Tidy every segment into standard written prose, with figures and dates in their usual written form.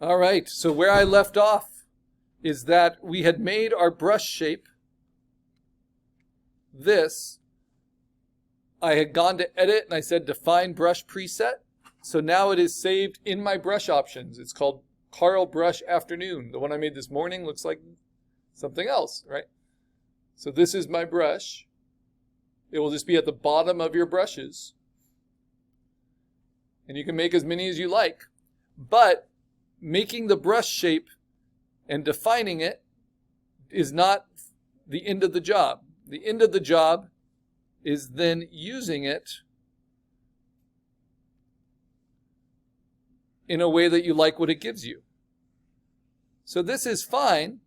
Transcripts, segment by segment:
All right, so where I left off is that we had made our brush shape this. I had gone to edit and I said define brush preset. So now it is saved in my brush options. It's called Karl Brush Afternoon. The one I made this morning looks like something else, right? So this is my brush. It will just be at the bottom of your brushes. And you can make as many as you like. But making the brush shape and defining it is not the end of the job. The end of the job is then using it in a way that you like what it gives you. So this is fine,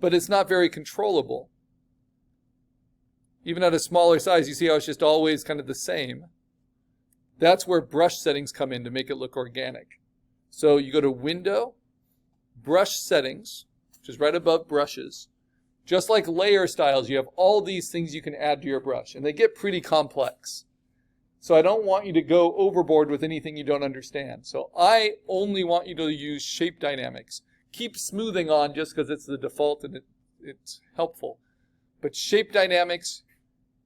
but it's not very controllable. Even at a smaller size, you see how it's just always kind of the same. That's where brush settings come in to make it look organic. So you go to Window, Brush Settings, which is right above Brushes. Just like layer styles, you have all these things you can add to your brush, and they get pretty complex. So I don't want you to go overboard with anything you don't understand. So I only want you to use shape dynamics. Keep smoothing on just because it's the default and it's helpful. But shape dynamics,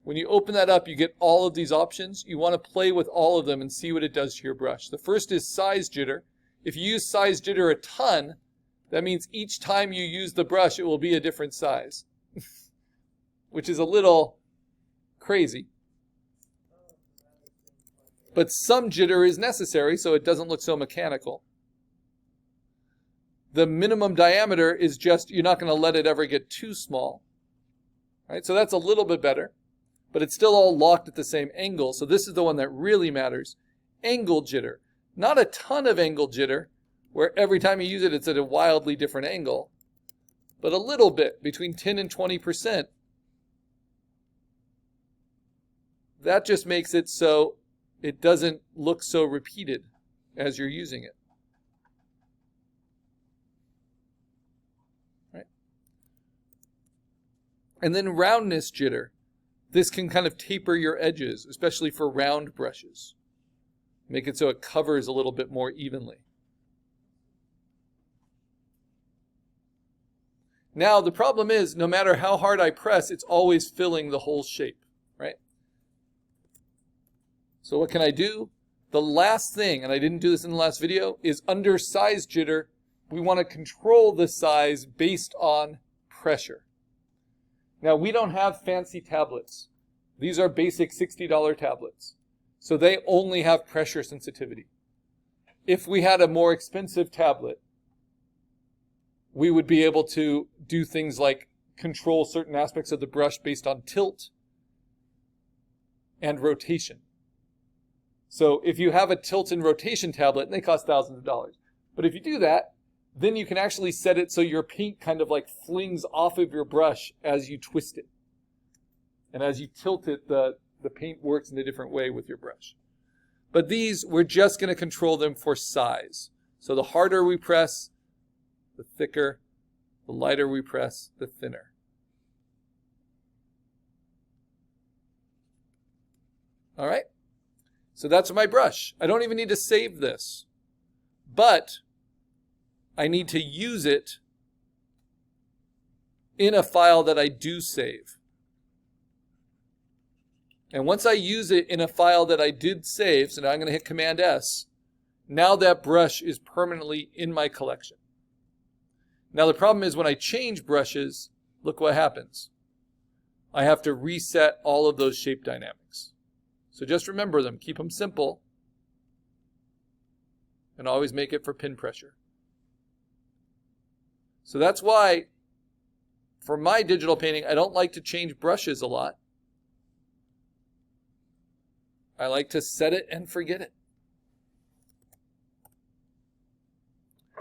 when you open that up, you get all of these options. You want to play with all of them and see what it does to your brush. The first is size jitter. If you use size jitter a ton, that means each time you use the brush, it will be a different size, which is a little crazy. But some jitter is necessary so it doesn't look so mechanical. The minimum diameter is just, you're not going to let it ever get too small. Right? So that's a little bit better, but it's still all locked at the same angle. So this is the one that really matters. Angle jitter. Not a ton of angle jitter, where every time you use it, it's at a wildly different angle, but a little bit, between 10 and 20%. That just makes it so it doesn't look so repeated as you're using it. Right? And then roundness jitter. This can kind of taper your edges, especially for round brushes. Make it so it covers a little bit more evenly. Now, the problem is, no matter how hard I press, it's always filling the whole shape, right? So what can I do? The last thing, and I didn't do this in the last video, is under size jitter, we want to control the size based on pressure. Now, we don't have fancy tablets. These are basic $60 tablets. So they only have pressure sensitivity. If we had a more expensive tablet, we would be able to do things like control certain aspects of the brush based on tilt and rotation. So if you have a tilt and rotation tablet, they cost thousands of dollars. But if you do that, then you can actually set it so your paint kind of like flings off of your brush as you twist it. And as you tilt it, the paint works in a different way with your brush. But these, we're just going to control them for size. So the harder we press, the thicker, the lighter we press, the thinner. All right? So that's my brush. I don't even need to save this. But I need to use it in a file that I do save. And once I use it in a file that I did save, so now I'm going to hit Command S, now that brush is permanently in my collection. Now the problem is when I change brushes, look what happens. I have to reset all of those shape dynamics. So just remember them, keep them simple, and always make it for pin pressure. So that's why, for my digital painting, I don't like to change brushes a lot. I like to set it and forget it.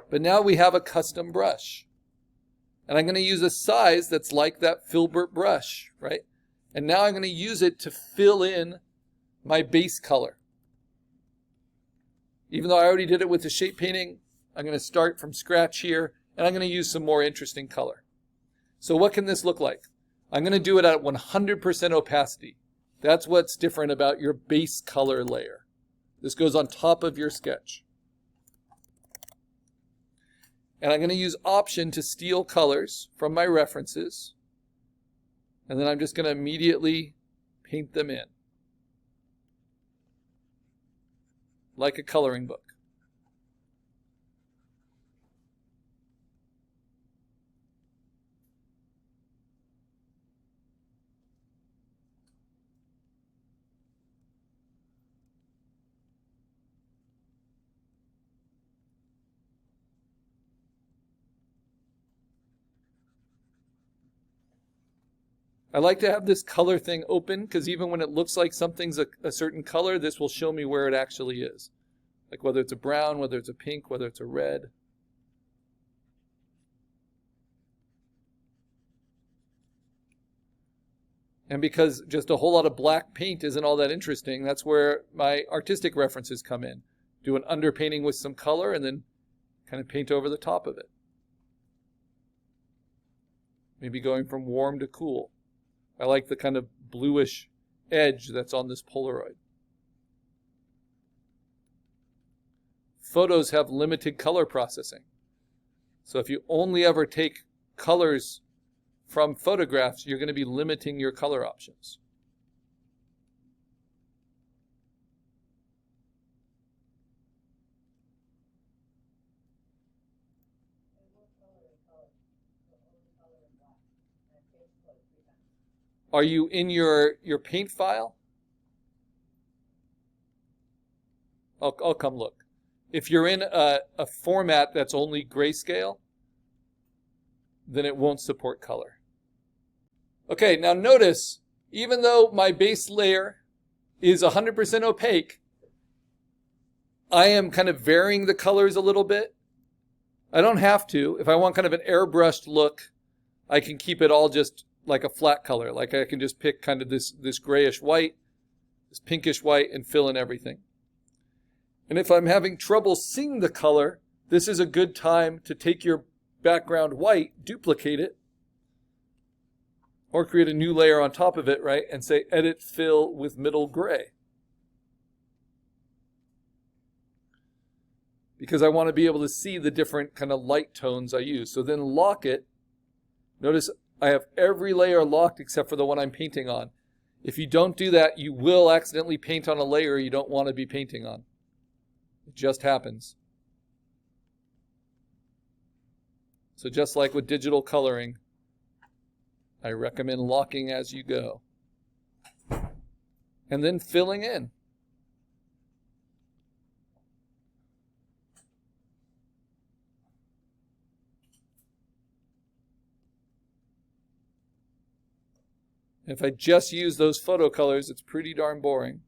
But now we have a custom brush. And I'm going to use a size that's like that Filbert brush, right? And now I'm going to use it to fill in my base color. Even though I already did it with the shape painting, I'm going to start from scratch here, and I'm going to use some more interesting color. So what can this look like? I'm going to do it at 100% opacity. That's what's different about your base color layer. This goes on top of your sketch. And I'm going to use Option to steal colors from my references. And then I'm just going to immediately paint them in, like a coloring book. I like to have this color thing open because even when it looks like something's a certain color, this will show me where it actually is. Like whether it's a brown, whether it's a pink, whether it's a red. And because just a whole lot of black paint isn't all that interesting, that's where my artistic references come in. Do an underpainting with some color and then kind of paint over the top of it. Maybe going from warm to cool. I like the kind of bluish edge that's on this Polaroid. Photos have limited color processing. So if you only ever take colors from photographs, you're going to be limiting your color options. Are you in your paint file? I'll come look. If you're in a format that's only grayscale, then it won't support color. Okay, now notice, even though my base layer is 100% opaque, I am kind of varying the colors a little bit. I don't have to. If I want kind of an airbrushed look, I can keep it all just like a flat color. Like I can just pick kind of this grayish white, this pinkish white, and fill in everything. And if I'm having trouble seeing the color, this is a good time to take your background white, duplicate it, or create a new layer on top of it, right? And say Edit Fill with Middle Gray. Because I want to be able to see the different kind of light tones I use. So then lock it. Notice I have every layer locked except for the one I'm painting on. If you don't do that, you will accidentally paint on a layer you don't want to be painting on. It just happens. So just like with digital coloring, I recommend locking as you go. And then filling in. If I just use those photo colors, it's pretty darn boring.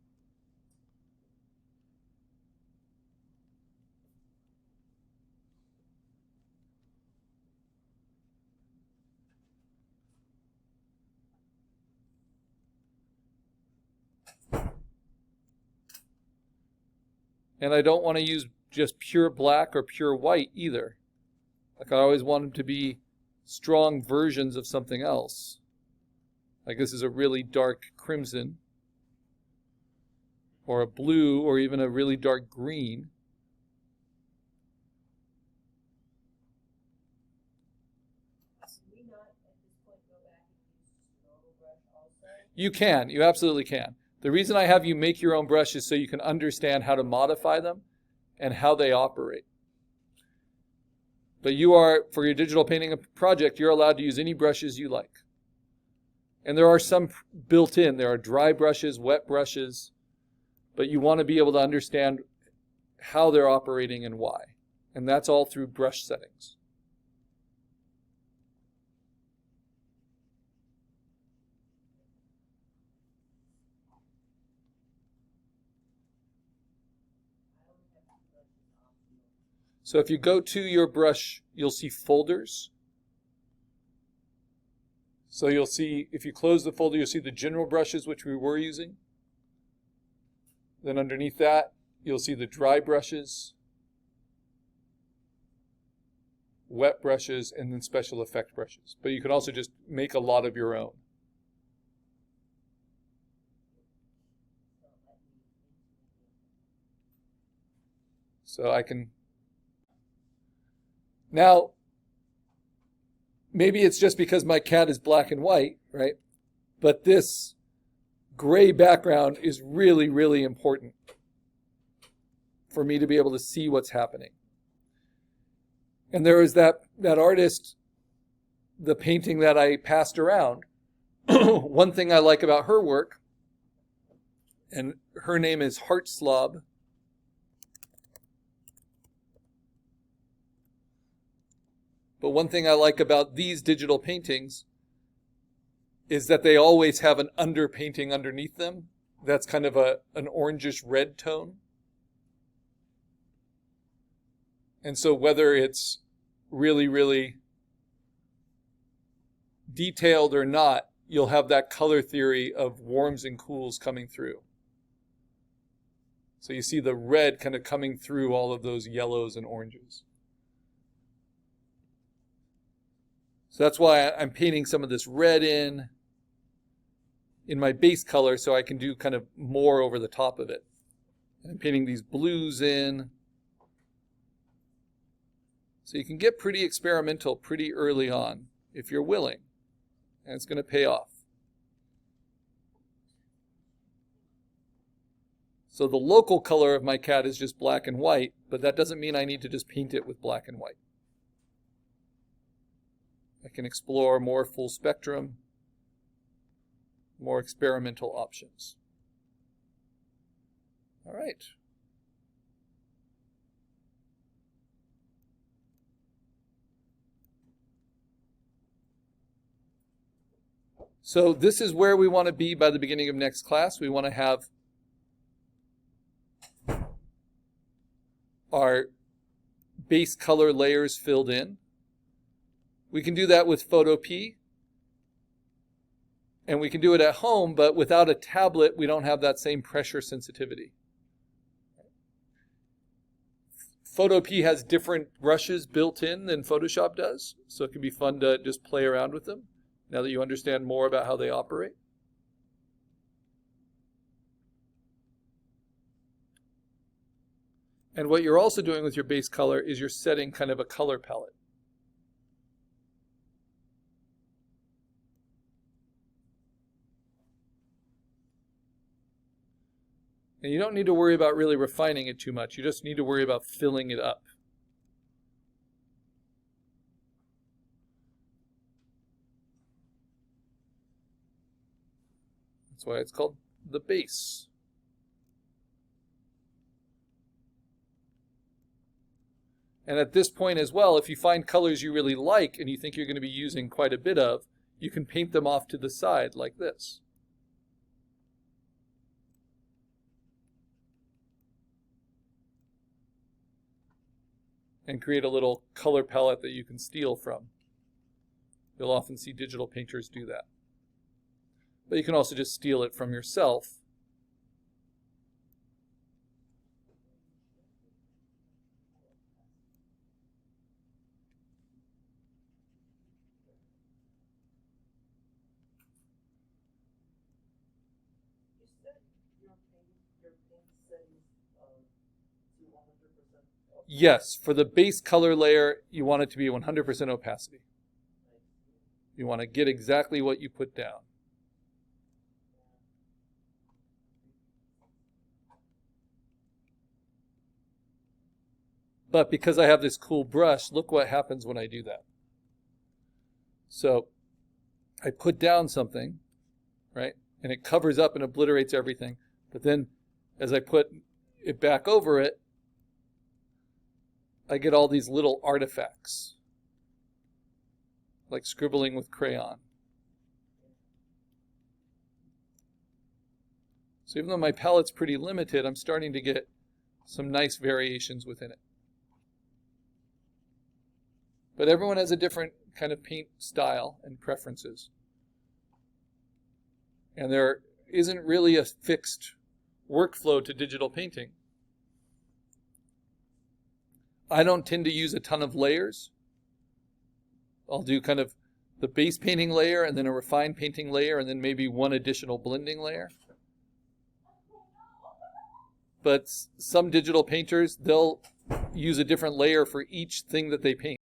And I don't want to use just pure black or pure white either. Like I always want them to be strong versions of something else. Like this is a really dark crimson, or a blue, or even a really dark green. You can. You absolutely can. The reason I have you make your own brush is so you can understand how to modify them and how they operate. But you are, for your digital painting project, you're allowed to use any brushes you like. And there are some built in. There are dry brushes, wet brushes, but you want to be able to understand how they're operating and why. And that's all through brush settings. So if you go to your brush, you'll see folders. So you'll see, if you close the folder, you'll see the general brushes, which we were using. Then underneath that, you'll see the dry brushes, wet brushes, and then special effect brushes. But you can also just make a lot of your own. So Now, maybe it's just because my cat is black and white, right? But this gray background is really, really important for me to be able to see what's happening. And there is that artist, the painting that I passed around. One thing I like about her work, and her name is Heartslob. But one thing I like about these digital paintings is that they always have an underpainting underneath them. That's kind of an orangish red tone. And so whether it's really, really detailed or not, you'll have that color theory of warms and cools coming through. So you see the red kind of coming through all of those yellows and oranges. So that's why I'm painting some of this red in my base color so I can do kind of more over the top of it. And I'm painting these blues in. So you can get pretty experimental pretty early on if you're willing. And it's going to pay off. So the local color of my cat is just black and white, but that doesn't mean I need to just paint it with black and white. I can explore more full spectrum, more experimental options. All right. So this is where we want to be by the beginning of next class. We want to have our base color layers filled in. We can do that with Photo-P, and we can do it at home, but without a tablet, we don't have that same pressure sensitivity. Photo-P has different brushes built in than Photoshop does, so it can be fun to just play around with them now that you understand more about how they operate. And what you're also doing with your base color is you're setting kind of a color palette. And you don't need to worry about really refining it too much. You just need to worry about filling it up. That's why it's called the base. And at this point as well, if you find colors you really like and you think you're going to be using quite a bit of, you can paint them off to the side like this. And create a little color palette that you can steal from. You'll often see digital painters do that. But you can also just steal it from yourself. You said your paint settings to 100%. Yes, for the base color layer, you want it to be 100% opacity. You want to get exactly what you put down. But because I have this cool brush, look what happens when I do that. So I put down something, right? And it covers up and obliterates everything. But then as I put it back over it, I get all these little artifacts, like scribbling with crayon. So even though my palette's pretty limited, I'm starting to get some nice variations within it. But everyone has a different kind of paint style and preferences. And there isn't really a fixed workflow to digital painting. I don't tend to use a ton of layers. I'll do kind of the base painting layer and then a refined painting layer and then maybe one additional blending layer. But some digital painters, they'll use a different layer for each thing that they paint.